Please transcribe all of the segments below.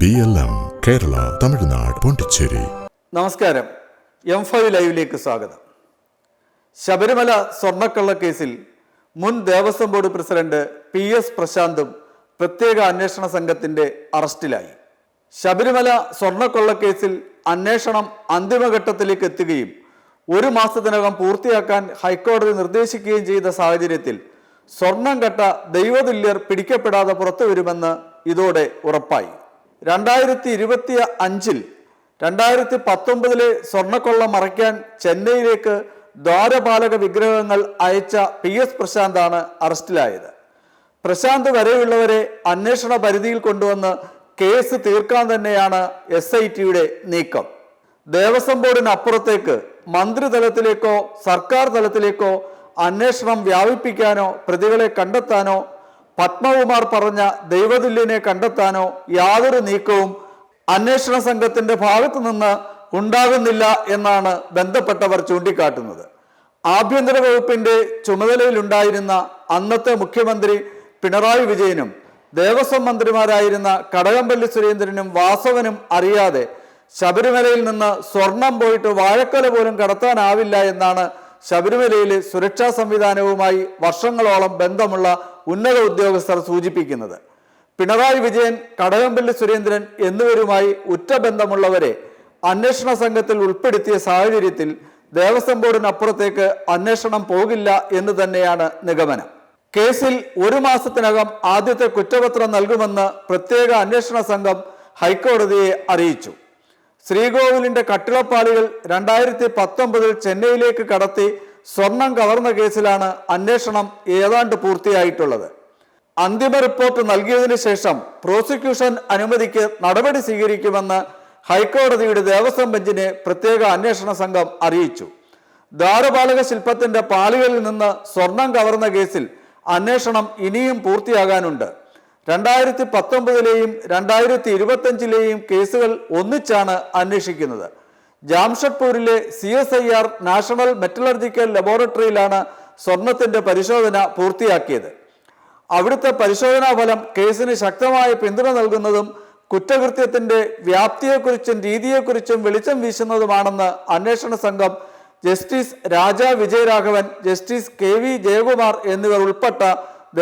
BLM Kerala Tamil Nadu Pondicherry. നമസ്കാരം. M5 ലൈവിലേക്ക് സ്വാഗതം. ശബരിമല സ്വർണ്ണക്കള്ളക്കേസിൽ മുൻ ദേവസ്വം ബോർഡ് പ്രസിഡന്റ് PS പ്രശാന്തും പ്രത്യേക അന്വേഷണ സംഘത്തിന്റെ അറസ്റ്റിലായി. ശബരിമല സ്വർണ്ണക്കൊള്ളക്കേസിൽ അന്വേഷണം അന്തിമഘട്ടത്തിലേക്ക് എത്തുകയും 1 മാസത്തിനകം പൂർത്തിയാക്കാൻ ഹൈക്കോടതി നിർദ്ദേശിക്കുകയും ചെയ്ത സാഹചര്യത്തിൽ സ്വർണം കട്ട ദൈവതുല്യർ പിടിക്കപ്പെടാതെ പുറത്തുവരുമെന്ന് ഇതോടെ ഉറപ്പായി. 2025 2019 സ്വർണ്ണക്കൊള്ള മറയ്ക്കാൻ ചെന്നൈയിലേക്ക് ദ്വാരപാലക വിഗ്രഹങ്ങൾ അയച്ച PS പ്രശാന്താണ് അറസ്റ്റിലായത്. പ്രശാന്ത് വരെയുള്ളവരെ അന്വേഷണ പരിധിയിൽ കൊണ്ടുവന്ന് കേസ് തീർക്കാൻ തന്നെയാണ് SITയുടെ നീക്കം. ദേവസ്വം ബോർഡിനപ്പുറത്തേക്ക് മന്ത്രിതലത്തിലേക്കോ സർക്കാർ തലത്തിലേക്കോ അന്വേഷണം വ്യാപിപ്പിക്കാനോ പ്രതികളെ കണ്ടെത്താനോ പത്മകുമാർ പറഞ്ഞ ദൈവതുല്യനെ കണ്ടെത്താനോ യാതൊരു നീക്കവും അന്വേഷണ സംഘത്തിന്റെ ഭാഗത്തു നിന്ന് ഉണ്ടാകുന്നില്ല എന്നാണ് ബന്ധപ്പെട്ടവർ ചൂണ്ടിക്കാട്ടുന്നത്. ആഭ്യന്തര വകുപ്പിന്റെ ചുമതലയിലുണ്ടായിരുന്ന അന്നത്തെ മുഖ്യമന്ത്രി പിണറായി വിജയനും ദേവസ്വം മന്ത്രിമാരായിരുന്ന കടകംപള്ളി സുരേന്ദ്രനും വാസവനും അറിയാതെ ശബരിമലയിൽ നിന്ന് സ്വർണം പോയിട്ട് വാഴക്കൊല പോലും കടത്താനാവില്ല എന്നാണ് ശബരിമലയിലെ സുരക്ഷാ സംവിധാനവുമായി വർഷങ്ങളോളം ബന്ധമുള്ള ഉന്നത ഉദ്യോഗസ്ഥർ സൂചിപ്പിക്കുന്നത്. പിണറായി വിജയൻ, കടകംപള്ളി സുരേന്ദ്രൻ എന്നിവരുമായി ഉറ്റ ബന്ധമുള്ളവരെ അന്വേഷണ സംഘത്തിൽ ഉൾപ്പെടുത്തിയ സാഹചര്യത്തിൽ ദേവസ്വം ബോർഡിനപ്പുറത്തേക്ക് അന്വേഷണം പോകില്ല എന്ന് തന്നെയാണ് നിഗമനം. കേസിൽ 1 മാസത്തിനകം ആദ്യത്തെ കുറ്റപത്രം നൽകുമെന്ന് പ്രത്യേക അന്വേഷണ സംഘം ഹൈക്കോടതിയെ അറിയിച്ചു. ശ്രീകോവിലിന്റെ കട്ടിളപ്പാളികൾ 2019 ചെന്നൈയിലേക്ക് കടത്തി സ്വർണം കവർന്ന കേസിലാണ് അന്വേഷണം ഏതാണ്ട് പൂർത്തിയായിട്ടുള്ളത്. അന്തിമ റിപ്പോർട്ട് നൽകിയതിനു ശേഷം പ്രോസിക്യൂഷൻ അനുമതിക്ക് നടപടി സ്വീകരിക്കുമെന്ന് ഹൈക്കോടതിയുടെ ദേവസ്വം ബെഞ്ചിനെ പ്രത്യേക അന്വേഷണ സംഘം അറിയിച്ചു. ദ്വാരപാലക ശില്പത്തിന്റെ പാളികളിൽ നിന്ന് സ്വർണം കവർന്ന കേസിൽ അന്വേഷണം ഇനിയും പൂർത്തിയാകാനുണ്ട്. 2019 2025 കേസുകൾ ഒന്നിച്ചാണ് അന്വേഷിക്കുന്നത്. ജാംഷഡ്പൂരിലെ CSIR നാഷണൽ മെറ്റലർജിക്കൽ ലബോറട്ടറിയിലാണ് സ്വർണത്തിന്റെ പരിശോധന പൂർത്തിയാക്കിയത്. അവിടുത്തെ പരിശോധനാ ഫലം കേസിന് ശക്തമായ പിന്തുണ നൽകുന്നതും കുറ്റകൃത്യത്തിന്റെ വ്യാപ്തിയെക്കുറിച്ചും രീതിയെക്കുറിച്ചും വെളിച്ചം വീശുന്നതുമാണെന്ന് അന്വേഷണ സംഘം ജസ്റ്റിസ് രാജ വിജയരാഘവൻ, ജസ്റ്റിസ് KV ജയകുമാർ എന്നിവർ ഉൾപ്പെട്ട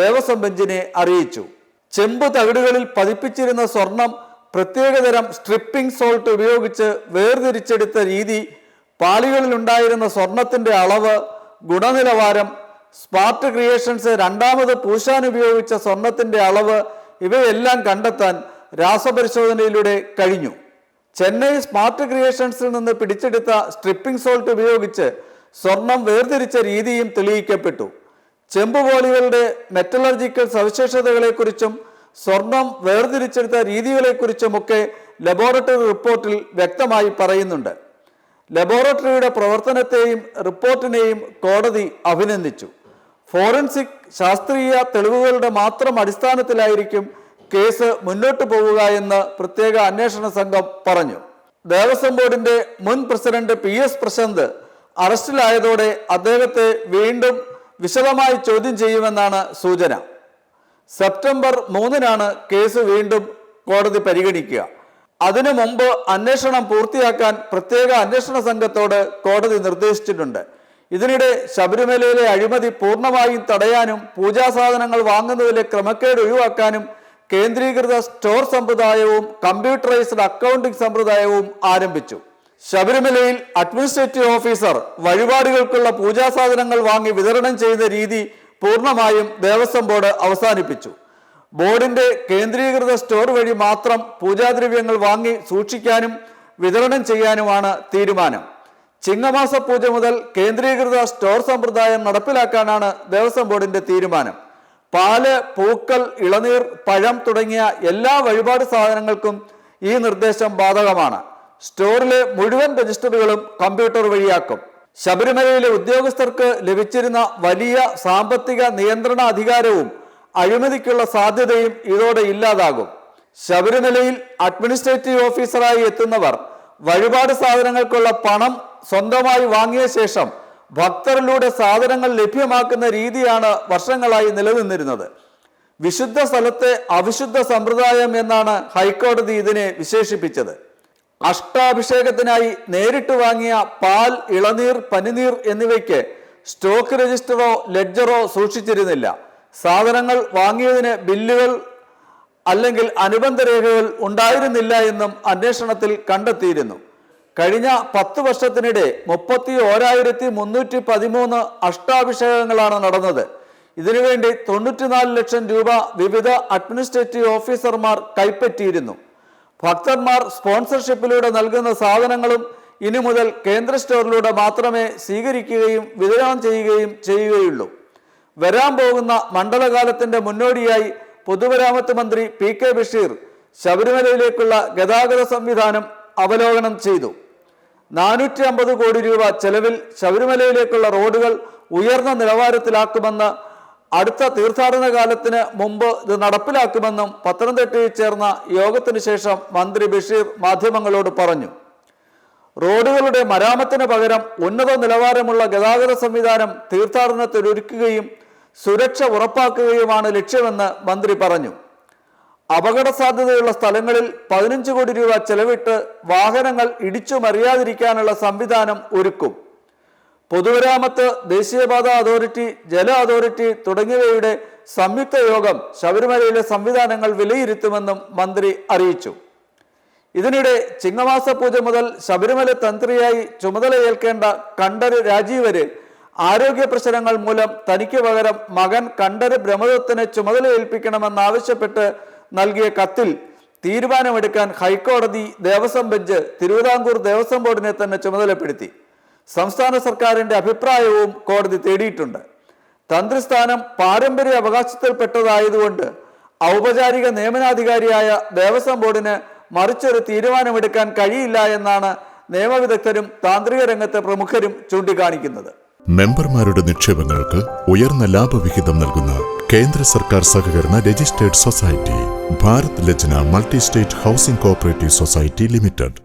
ദേവസ്വം ബെഞ്ചിനെ അറിയിച്ചു. ചെമ്പ് തകിടുകളിൽ പതിപ്പിച്ചിരുന്ന സ്വർണം പ്രത്യേകതരം സ്ട്രിപ്പിംഗ് സോൾട്ട് ഉപയോഗിച്ച് വേർതിരിച്ചെടുത്ത രീതി, പാളികളിലുണ്ടായിരുന്ന സ്വർണത്തിന്റെ അളവ്, ഗുണനിലവാരം, സ്മാർട്ട് ക്രിയേഷൻസ് രണ്ടാമത് പൂശാൻ ഉപയോഗിച്ച സ്വർണത്തിന്റെ അളവ് ഇവയെല്ലാം കണ്ടെത്താൻ രാസപരിശോധനയിലൂടെ കഴിഞ്ഞു. ചെന്നൈ സ്മാർട്ട് ക്രിയേഷൻസിൽ നിന്ന് പിടിച്ചെടുത്ത സ്ട്രിപ്പിംഗ് സോൾട്ട് ഉപയോഗിച്ച് സ്വർണം വേർതിരിച്ച രീതിയും തെളിയിക്കപ്പെട്ടു. ചെമ്പുപോളികളുടെ മെറ്റലർജിക്കൽ സവിശേഷതകളെക്കുറിച്ചും സ്വർണം വേർതിരിച്ചെടുത്ത രീതികളെക്കുറിച്ചുമൊക്കെ ലബോറട്ടറി റിപ്പോർട്ടിൽ വ്യക്തമായി പറയുന്നുണ്ട്. ലബോറട്ടറിയുടെ പ്രവർത്തനത്തെയും റിപ്പോർട്ടിനെയും കോടതി അഭിനന്ദിച്ചു. ഫോറൻസിക് ശാസ്ത്രീയ തെളിവുകളുടെ മാത്രം അടിസ്ഥാനത്തിലായിരിക്കും കേസ് മുന്നോട്ട് പോവുക എന്ന് പ്രത്യേക അന്വേഷണ സംഘം പറഞ്ഞു. ദേവസ്വം ബോർഡിന്റെ മുൻ പ്രസിഡന്റ് PS പ്രശാന്ത് അറസ്റ്റിലായതോടെ അദ്ദേഹത്തെ വീണ്ടും വിശദമായി ചോദ്യം ചെയ്യുമെന്നാണ് സൂചന. സെപ്റ്റംബർ 3 കേസ് വീണ്ടും കോടതി പരിഗണിക്കുക. അതിനു മുമ്പ് അന്വേഷണം പൂർത്തിയാക്കാൻ പ്രത്യേക അന്വേഷണ സംഘത്തോട് കോടതി നിർദ്ദേശിച്ചിട്ടുണ്ട്. ഇതിനിടെ ശബരിമലയിലെ അഴിമതി പൂർണ്ണമായും തടയാനും പൂജാസാധനങ്ങൾ വാങ്ങുന്നതിലെ ക്രമക്കേട് ഒഴിവാക്കാനും കേന്ദ്രീകൃത സ്റ്റോർ സമ്പ്രദായവും കമ്പ്യൂട്ടറൈസ്ഡ് അക്കൗണ്ടിംഗ് സമ്പ്രദായവും ആരംഭിച്ചു. ശബരിമലയിൽ അഡ്മിനിസ്ട്രേറ്റീവ് ഓഫീസർ വഴിപാടുകൾക്കുള്ള പൂജാസാധനങ്ങൾ വാങ്ങി വിതരണം ചെയ്യുന്ന രീതി പൂർണ്ണമായും ദേവസ്വം ബോർഡ് അവസാനിപ്പിച്ചു. ബോർഡിന്റെ കേന്ദ്രീകൃത സ്റ്റോർ വഴി മാത്രം പൂജാദ്രവ്യങ്ങൾ വാങ്ങി സൂക്ഷിക്കാനും വിതരണം ചെയ്യാനുമാണ് തീരുമാനം. ചിങ്ങമാസ പൂജ മുതൽ കേന്ദ്രീകൃത സ്റ്റോർ സമ്പ്രദായം നടപ്പിലാക്കാനാണ് ദേവസ്വം ബോർഡിന്റെ തീരുമാനം. പാല്, പൂക്കൾ, ഇളനീർ, പഴം തുടങ്ങിയ എല്ലാ വഴിപാട് സാധനങ്ങൾക്കും ഈ നിർദ്ദേശം ബാധകമാണ്. സ്റ്റോറിലെ മുഴുവൻ രജിസ്റ്ററുകളും കമ്പ്യൂട്ടർ വഴിയാക്കും. ശബരിമലയിലെ ഉദ്യോഗസ്ഥർക്ക് ലഭിച്ചിരുന്ന വലിയ സാമ്പത്തിക നിയന്ത്രണ അധികാരവും അഴിമതിക്കുള്ള സാധ്യതയും ഇതോടെ ഇല്ലാതാകും. ശബരിമലയിൽ അഡ്മിനിസ്ട്രേറ്റീവ് ഓഫീസറായി എത്തുന്നവർ വഴിപാട് സാധനങ്ങൾക്കുള്ള പണം സ്വന്തമായി വാങ്ങിയ ശേഷം ഭക്തരിലൂടെ സാധനങ്ങൾ ലഭ്യമാക്കുന്ന രീതിയാണ് വർഷങ്ങളായി നിലനിന്നിരുന്നത്. വിശുദ്ധ സ്ഥലത്തെ അവിശുദ്ധ സമ്പ്രദായം എന്നാണ് ഹൈക്കോടതി ഇതിനെ വിശേഷിപ്പിച്ചത്. അഷ്ടാഭിഷേകത്തിനായി നേരിട്ട് വാങ്ങിയ പാൽ, ഇളനീർ, പനിനീർ എന്നിവയ്ക്ക് സ്റ്റോക്ക് രജിസ്റ്ററോ ലെഡ്ജറോ സൂക്ഷിച്ചിരുന്നില്ല. സാധനങ്ങൾ വാങ്ങിയതിന് ബില്ലുകൾ അല്ലെങ്കിൽ അനുബന്ധ രേഖകൾ ഉണ്ടായിരുന്നില്ല എന്നും അന്വേഷണത്തിൽ കണ്ടെത്തിയിരുന്നു. കഴിഞ്ഞ 10 വർഷത്തിനിടെ 31,313 അഷ്ടാഭിഷേകങ്ങളാണ് നടന്നത്. ഇതിനുവേണ്ടി 94 ലക്ഷം രൂപ വിവിധ അഡ്മിനിസ്ട്രേറ്റീവ് ഓഫീസർമാർ കൈപ്പറ്റിയിരുന്നു. ഭക്തന്മാർ സ്പോൺസർഷിപ്പിലൂടെ നൽകുന്ന സാധനങ്ങളും ഇനി മുതൽ കേന്ദ്ര സ്റ്റോറിലൂടെ മാത്രമേ സ്വീകരിക്കുകയും വിതരണം ചെയ്യുകയുള്ളൂ. വരാൻ പോകുന്ന മണ്ഡലകാലത്തിന്റെ മുന്നോടിയായി പൊതുമരാമത്ത് മന്ത്രി PK ബഷീർ ശബരിമലയിലേക്കുള്ള ഗതാഗത സംവിധാനം അവലോകനം ചെയ്തു. 450 കോടി രൂപ ചെലവിൽ ശബരിമലയിലേക്കുള്ള റോഡുകൾ ഉയർന്ന നിലവാരത്തിലാക്കുമെന്ന്, അടുത്ത തീർത്ഥാടന കാലത്തിന് മുമ്പ് ഇത് നടപ്പിലാക്കുമെന്നും പത്തനംതിട്ടയിൽ ചേർന്ന യോഗത്തിന് ശേഷം മന്ത്രി ബഷീർ മാധ്യമങ്ങളോട് പറഞ്ഞു. റോഡുകളുടെ മരാമത്തിന് പകരം ഉന്നത നിലവാരമുള്ള ഗതാഗത സംവിധാനം തീർത്ഥാടനത്തിൽ ഒരുക്കുകയും സുരക്ഷ ഉറപ്പാക്കുകയുമാണ് ലക്ഷ്യമെന്ന് മന്ത്രി പറഞ്ഞു. അപകട സാധ്യതയുള്ള സ്ഥലങ്ങളിൽ 15 കോടി രൂപ ചെലവിട്ട് വാഹനങ്ങൾ ഇടിച്ചു മറിയാതിരിക്കാനുള്ള സംവിധാനം ഒരുക്കും. പൊതുമരാമത്ത്, ദേശീയപാത അതോറിറ്റി, ജല അതോറിറ്റി തുടങ്ങിയവയുടെ സംയുക്ത യോഗം ശബരിമലയിലെ സംവിധാനങ്ങൾ വിലയിരുത്തുമെന്നും മന്ത്രി അറിയിച്ചു. ഇതിനിടെ ചിങ്ങമാസ പൂജ മുതൽ ശബരിമല തന്ത്രിയായി ചുമതലയേൽക്കേണ്ട കണ്ഠര് രാജീവര് ആരോഗ്യ പ്രശ്നങ്ങൾ മൂലം തനിക്ക് പകരം മകൻ കണ്ഠര് ബ്രഹ്മദത്തിനെ ചുമതലയേൽപ്പിക്കണമെന്നാവശ്യപ്പെട്ട് നൽകിയ കത്തിൽ തീരുമാനമെടുക്കാൻ ഹൈക്കോടതി ദേവസ്വം ബെഞ്ച് തിരുവിതാംകൂർ ദേവസ്വം ബോർഡിനെ തന്നെ ചുമതലപ്പെടുത്തി. സംസ്ഥാന സർക്കാരിന്റെ അഭിപ്രായവും കോടതി തേടിയിട്ടുണ്ട്. തന്ത്രിസ്ഥാനം പാരമ്പര്യ അവകാശത്തിൽപ്പെട്ടതായതുകൊണ്ട് ഔപചാരിക നിയമനാധികാരിയായ ദേവസ്വം ബോർഡിന് മറിച്ചൊരു തീരുമാനമെടുക്കാൻ കഴിയില്ല എന്നാണ് നിയമവിദഗ്ധരും താന്ത്രിക രംഗത്തെ പ്രമുഖരും ചൂണ്ടിക്കാണിക്കുന്നത്. മെമ്പർമാരുടെ നിക്ഷേപങ്ങൾക്ക് ഉയർന്ന ലാഭവിഹിതം നൽകുന്ന കേന്ദ്ര സർക്കാർ സഹകരണ registered society Bharat Lajna multi state housing cooperative society limited.